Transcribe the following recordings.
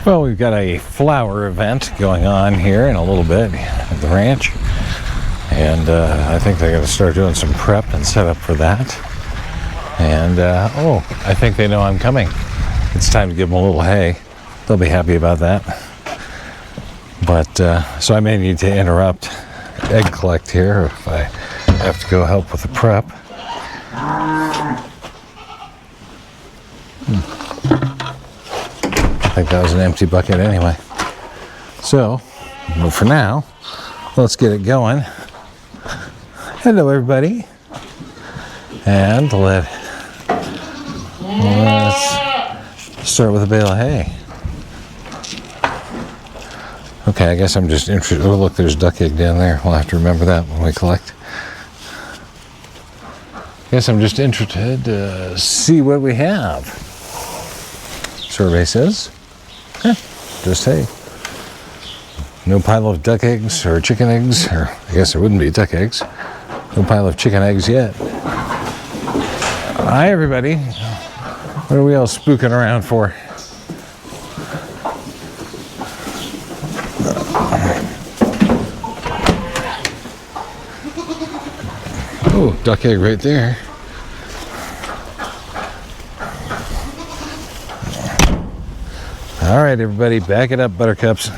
Well, we've got a flower event going on here in a little bit at the ranch. And I think they're going to start doing some prep and setup for that. And, I think they know I'm coming. It's time to give them a little hay. They'll be happy about that. But, so I may need to interrupt egg collect here if I have to go help with the prep. I think that was an empty bucket anyway. So, but for now, let's get it going. Hello, everybody. And let's start with a bale of hay. Okay, I guess I'm just interested. Oh, look, there's duck egg down there. We'll have to remember that when we collect. I guess I'm just interested to see what we have. Survey says, just hay. No pile of duck eggs or chicken eggs, or I guess there wouldn't be duck eggs. No pile of chicken eggs yet. Hi, everybody. What are we all spooking around for? Oh, duck egg right there. All right, everybody, back it up, buttercups.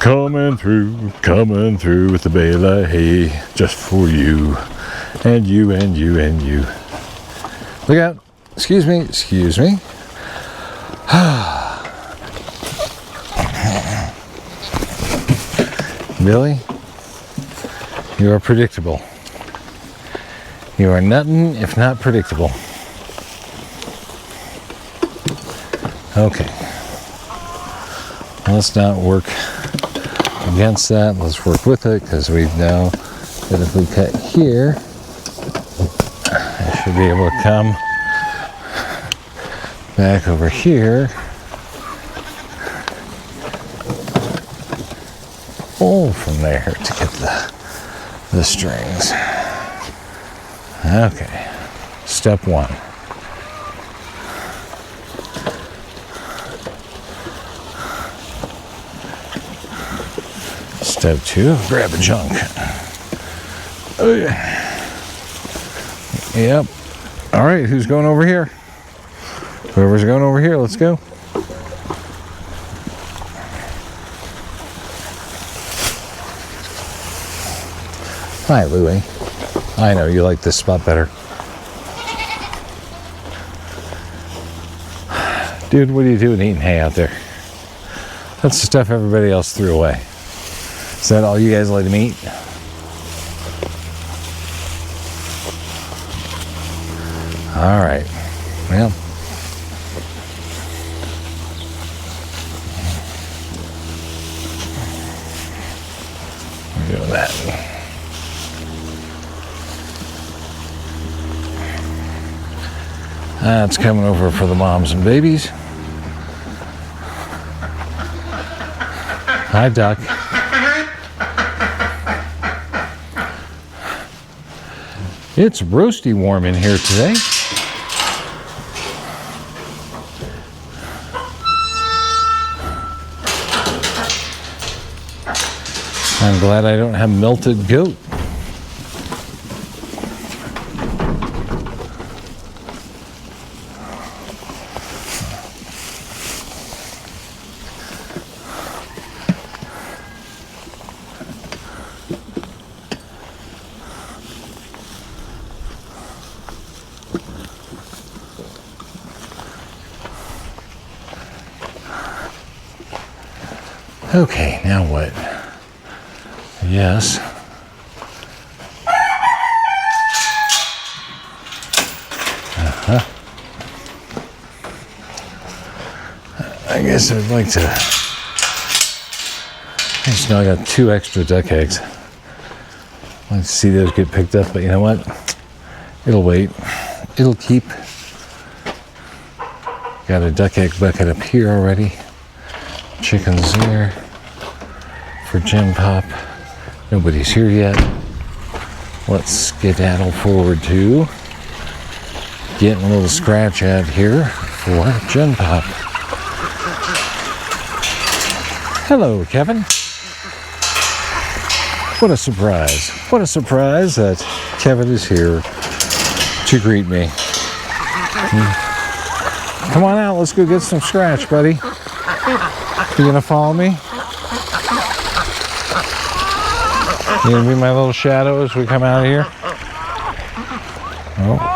Coming through with the bale of hay, just for you, and you, and you, and you. Look out. Excuse me. Billy, you are predictable. You are nothing if not predictable. Okay. Let's not work against that. Let's work with it, because we know that if we cut here, I should be able to come back over here. Pull from there to get the strings. Okay. Step one. Step two, grab a chunk. Oh, yeah. Yep. All right, who's going over here? Whoever's going over here, let's go. Hi, Louie. I know you like this spot better. Dude, what are you doing eating hay out there? That's the stuff everybody else threw away. Is that all you guys let him eat? All right. Well. We're doing that. That's coming over for the moms and babies. Hi, Doc. It's roasty warm in here today. I'm glad I don't have melted goat. Okay, now what? Yes. I guess I'd like to. I just know I got 2 extra duck eggs. I'd like to see those get picked up, but you know what? It'll wait. It'll keep. Got a duck egg bucket up here already. Chickens there for Gen Pop. Nobody's here yet. Let's skedaddle forward to getting a little scratch out here for Gen Pop. Hello, Kevin. What a surprise. What a surprise that Kevin is here to greet me. Come on out, let's go get some scratch, buddy. You gonna follow me? You gonna be my little shadow as we come out of here? Oh.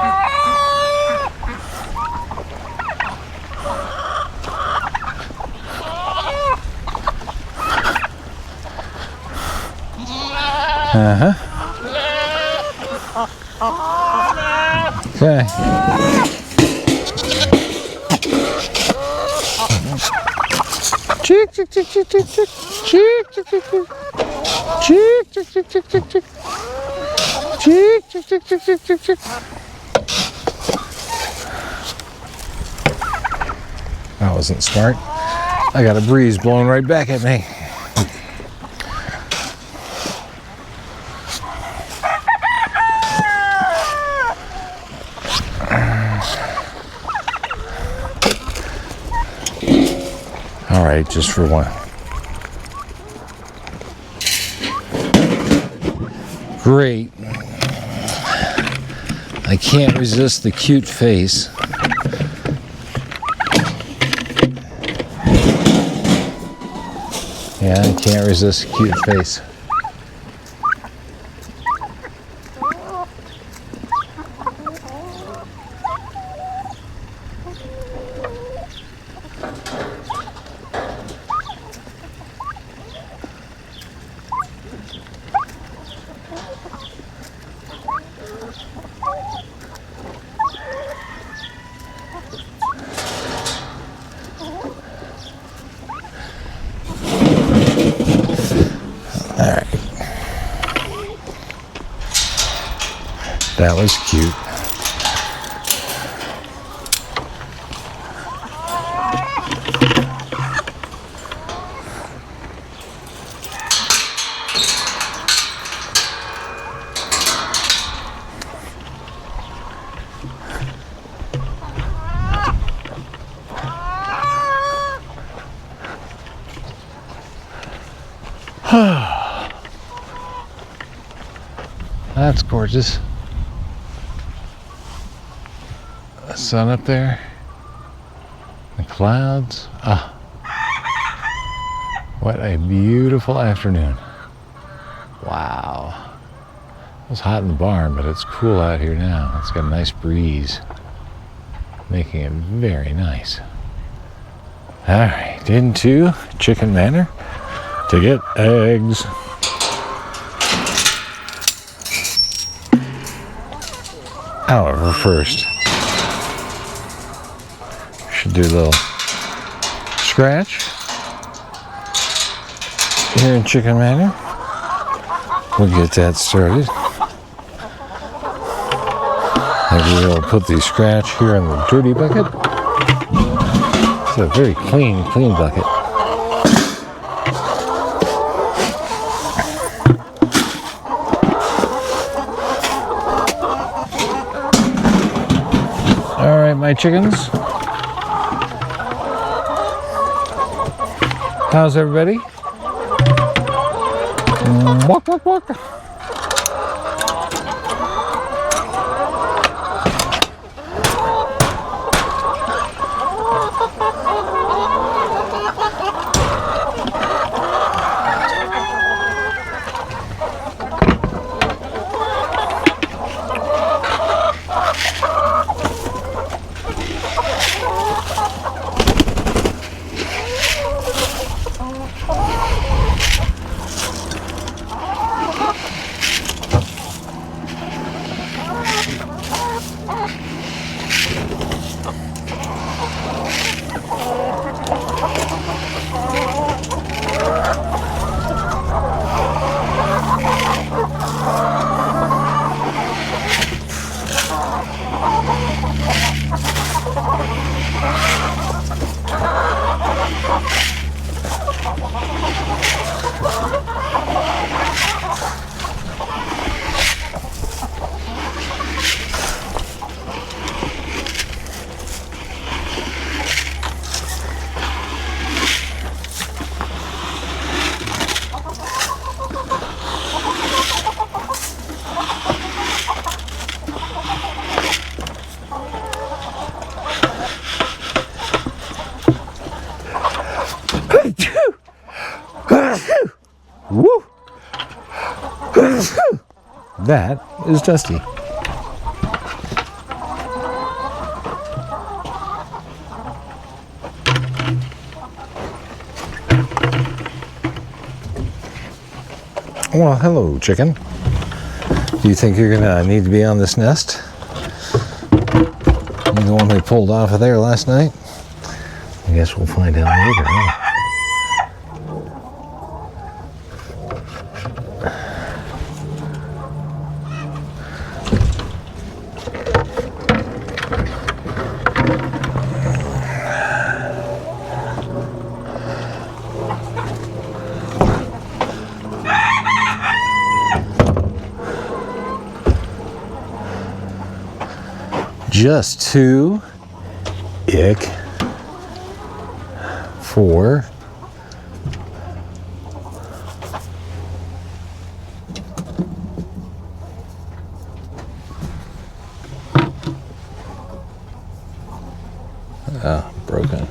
Uh-huh. Okay. Chick, chick, chick, chick, chick, chick, chick, chick, chick, chick. Chick, chick, chick, chick, chick, chick. Chick, chick, chick, chick, chick, chick, chick. That wasn't smart. I got a breeze blowing right back at me. All right, just for one. Great. I can't resist the cute face. Yeah, I can't resist the cute face. That was cute. That's gorgeous. The sun up there, the clouds. Ah, what a beautiful afternoon. Wow. It was hot in the barn, but it's cool out here now. It's got a nice breeze, making it very nice. All right, into Chicken Manor to get eggs. However, first, should do a little scratch here in Chicken Manor. We'll get that started. Maybe we'll put the scratch here in the dirty bucket. It's a very clean bucket. All right, my chickens. How's everybody? Walk, walk, walk. That is Dusty. Well, hello, chicken. Do you think you're gonna need to be on this nest? You the one we pulled off of there last night? I guess we'll find out later, huh? Just 2, ick, 4, broken.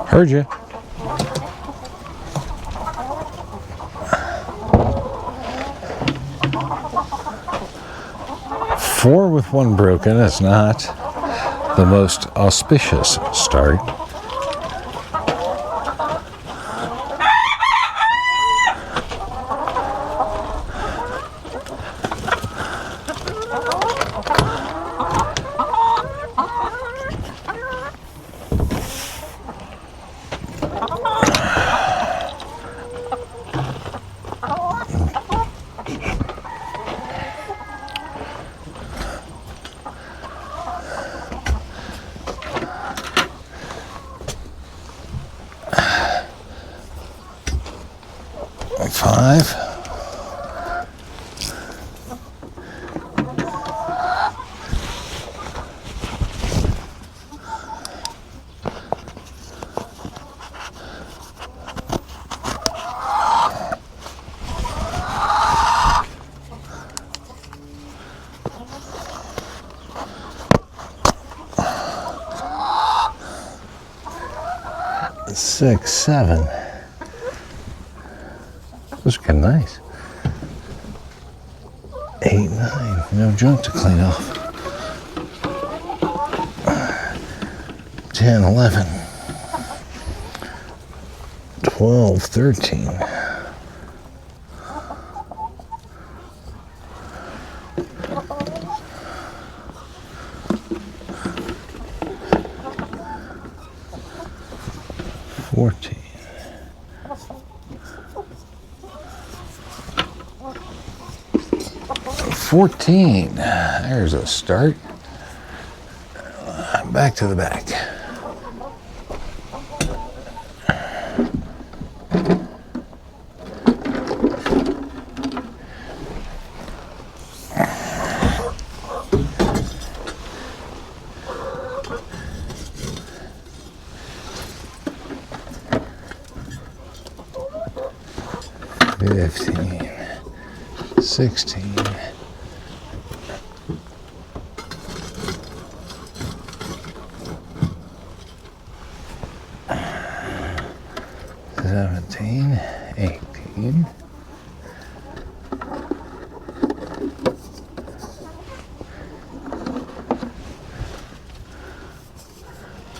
Heard you. Four with 1 broken is not the most auspicious start. Five. Six, 7. Those are kind of nice. 8, 9. No junk to clean off. 10, 11. 12, 13. 14. 14. There's a start. Back to the back. Fifteen, 16. 17, 18,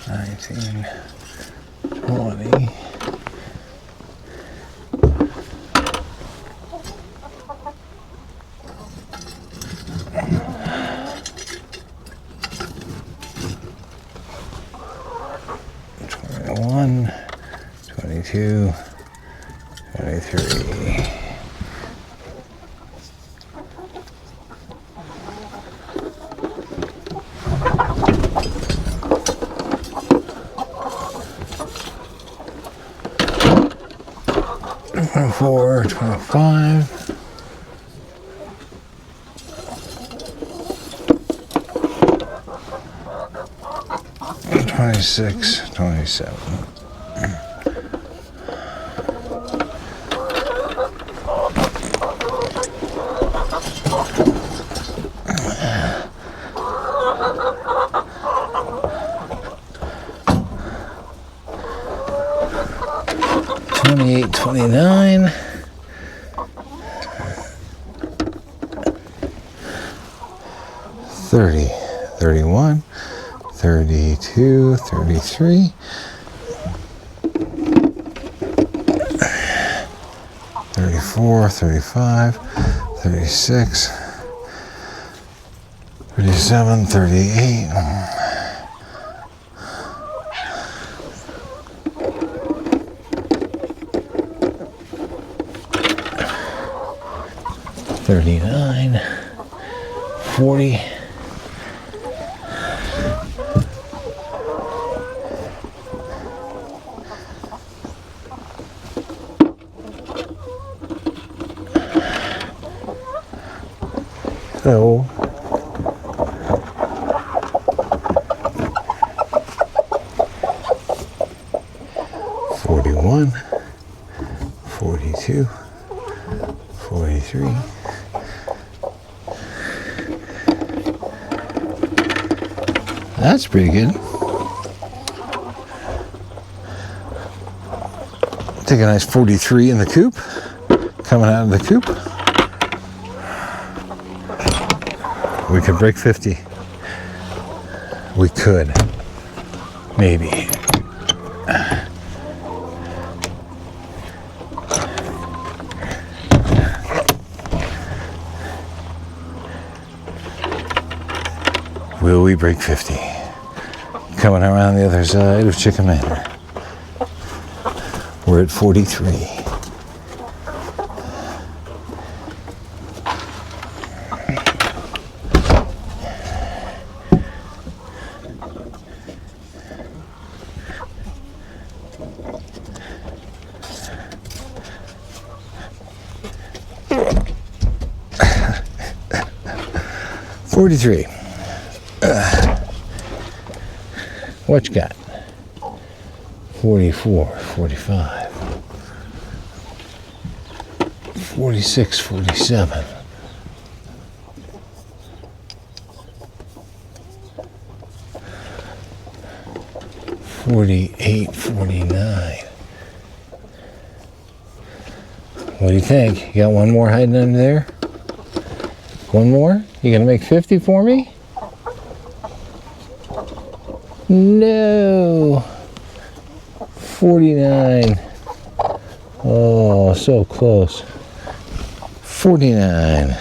19, 20, 21, 22, 23. 24, 25. 26, 27. $28.29. 30, 31, 32, 33, 34, 35, 36, 37, 38. 39, 40, 41, 42, 43. That's pretty good. Take a nice 43 in the coop. Coming out of the coop. We could break 50. We could. Maybe. Will we break 50? Coming around the other side of Chicken Manor. We're at 43. What you got? 44, 45, 46, 47, 48, 49. What do you think? You got one more hiding under there? One more? You gonna make 50 for me? No. 49. Oh, so close. 49.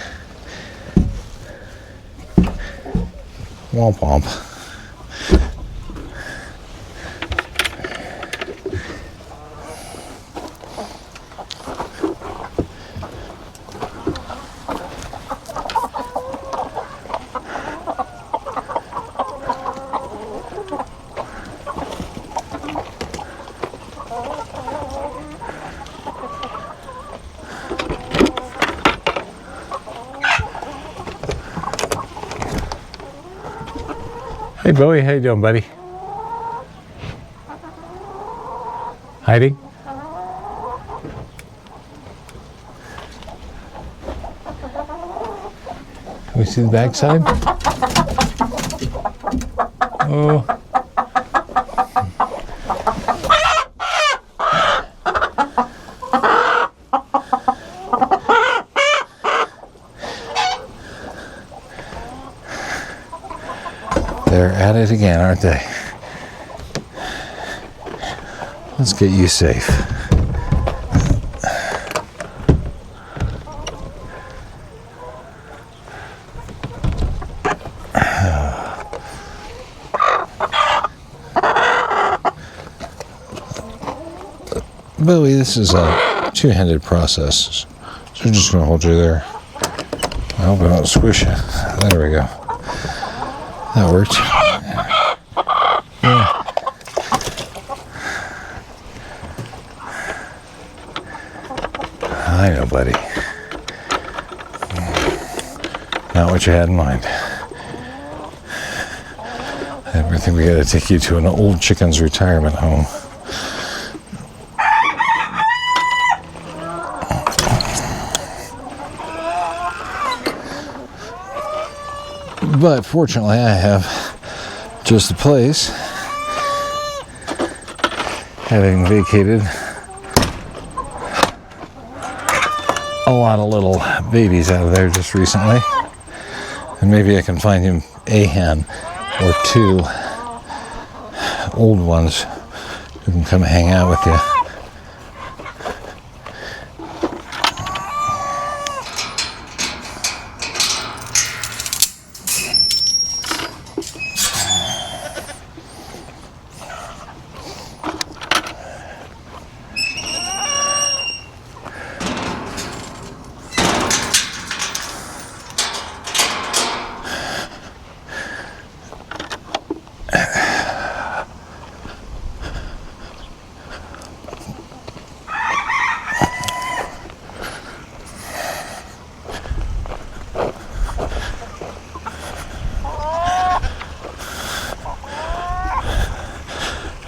Womp womp. Hey Bowie, how you doing, buddy? Hiding? Can we see the backside? Oh. They're at it again, aren't they? Let's get you safe. Bowie, this is a two-handed process, so we're just going to hold you there. I hope I don't squish you. There we go. That worked. Yeah. I know, buddy. Not what you had in mind. I think we gotta take you to an old chicken's retirement home. But fortunately, I have just a place, having vacated a lot of little babies out of there just recently. And maybe I can find him a hen or two old ones who can come hang out with you.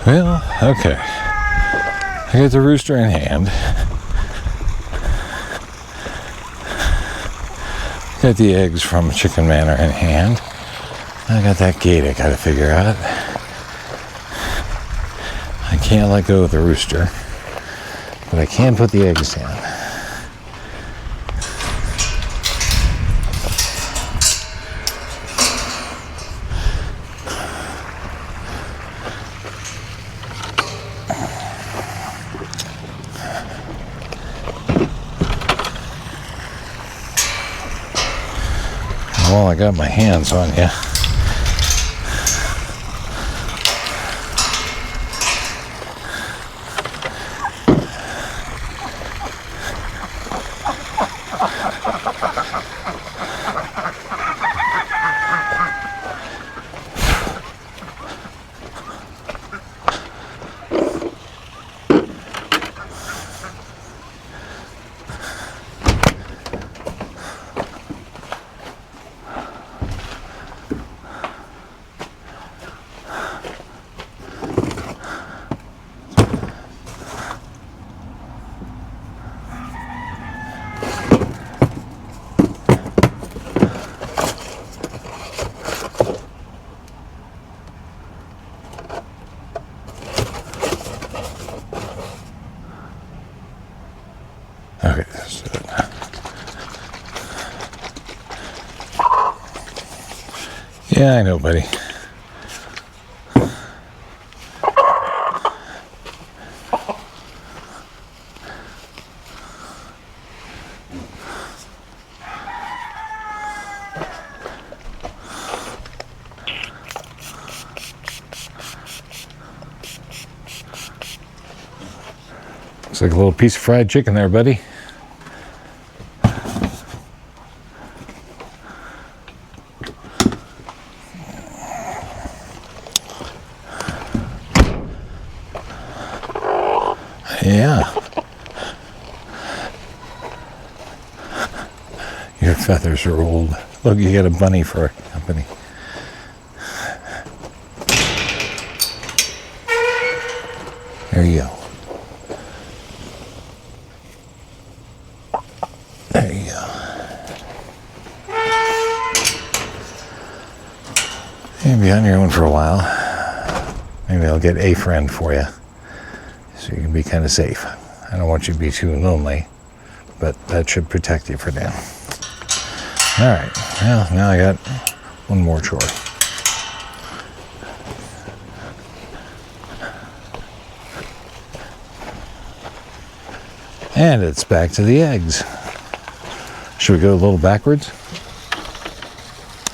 Well, okay. I got the rooster in hand. Got the eggs from Chicken Manor in hand. I got that gate I gotta figure out. I can't let go of the rooster, but I can put the eggs down. Well, I got my hands on you. Okay, that's it. Yeah, I know, buddy. Looks like a little piece of fried chicken there, buddy. Yeah. Your feathers are old. Look, you got a bunny for a company. There you go. There you go. You'll be on your own for a while. Maybe I'll get a friend for you, so you can be kind of safe. I don't want you to be too lonely, but that should protect you for now. All right, well, now I got one more chore. And it's back to the eggs. Should we go a little backwards?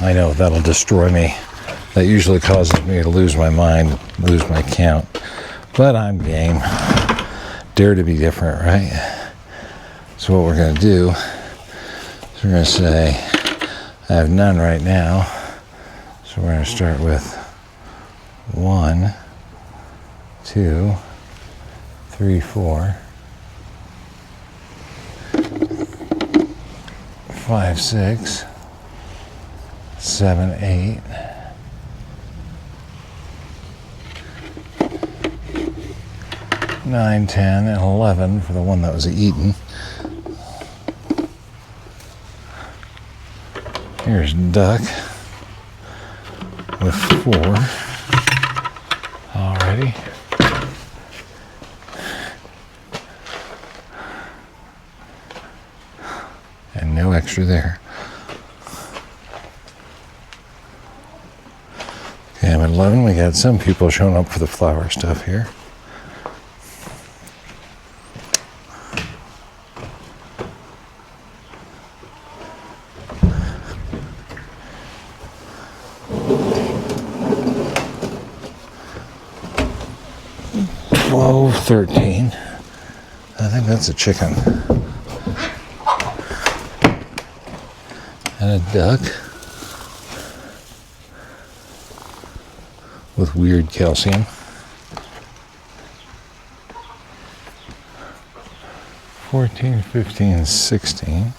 I know, that'll destroy me. That usually causes me to lose my mind, lose my count. But I'm game. Dare to be different, right? So what we're going to do is we're going to say, I have none right now. So we're going to start with 1, 2, 3, 4, 5, 6, 7, 8, 9, 10, and 11 for the one that was eaten. Here's duck with 4 already. And no extra there. Okay, I'm at 11. We got some people showing up for the flower stuff here. Whoa, 13. I think that's a chicken. And a duck with weird calcium. 14, 15, 16.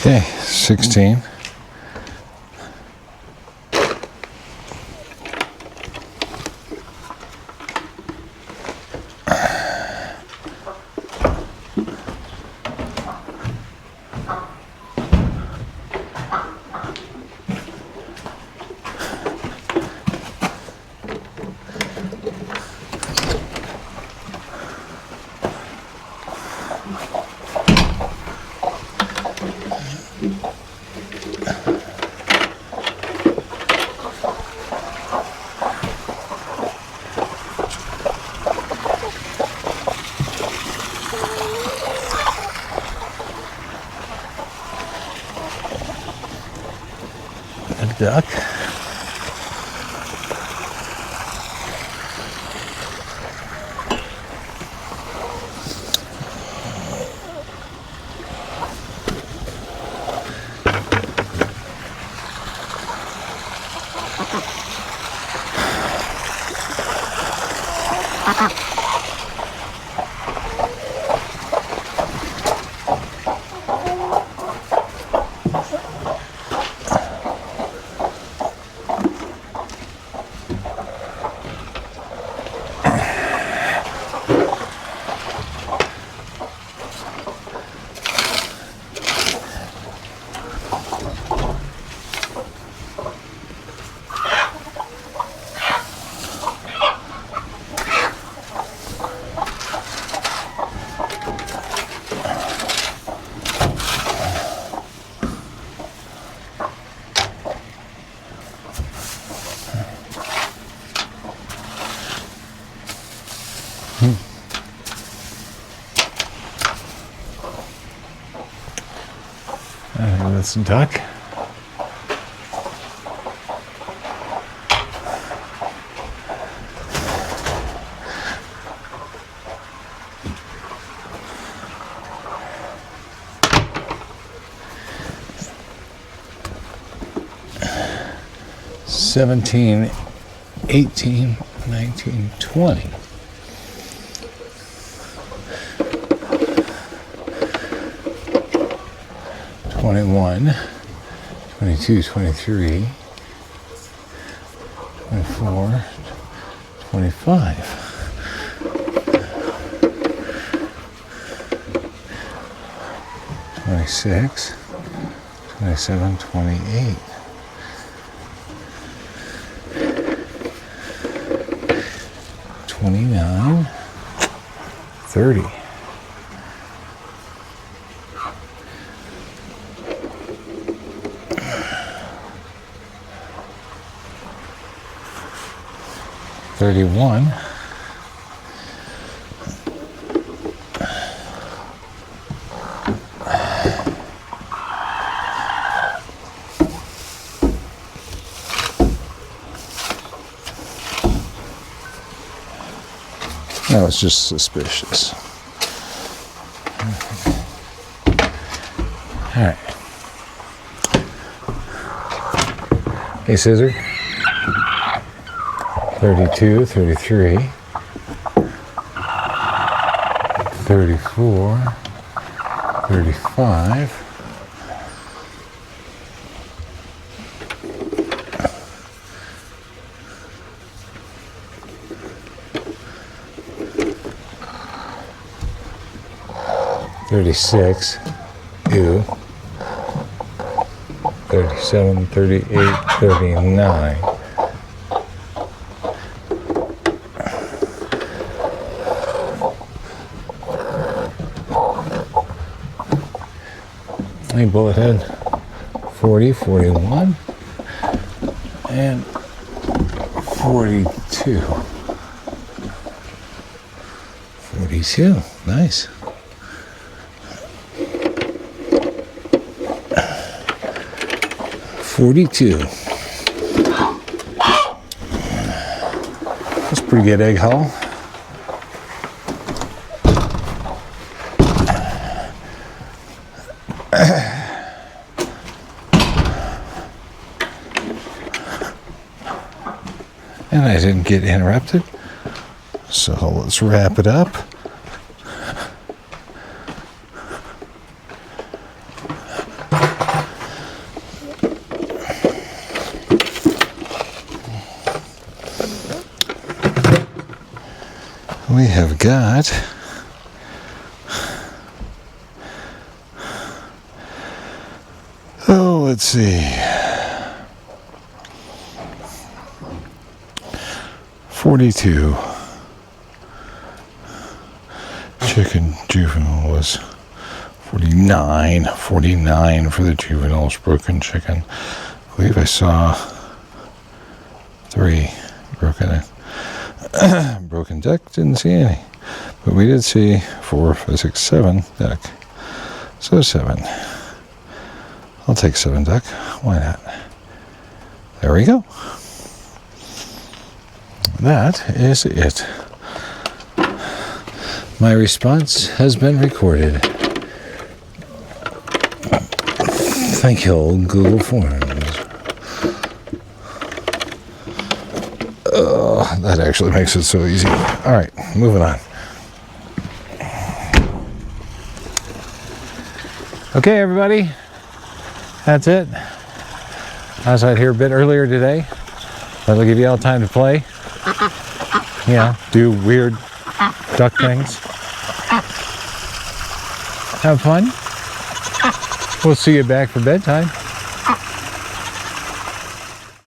Okay, 16. A duck. That's a duck. $17, $18, $19, $20. $21, $22, $23, $24, $25, $26, $27, $28, $29, $30. $31, That was just suspicious. All right. Hey, Scissor. 32, 33, 34, 35, 36, ew, 37, 38, 39. Hey, bullet head, 40, 41, and 42. 42, nice. That's a pretty good egg haul. And I didn't get interrupted, so let's wrap it up. We have got let's see, 42. Chicken juvenile was 49 for the juveniles. Broken chicken, I believe I saw 3 broken broken duck, didn't see any, but we did see 4, 5, 6, 7 duck, so 7. I'll take 7 duck, why not? There we go. That is it. My response has been recorded. Thank you, old Google Forms. Oh, that actually makes it so easy. All right, moving on. Okay, everybody. That's it. I was out here a bit earlier today. That'll give you all time to play. Yeah, do weird duck things. Have fun. We'll see you back for bedtime.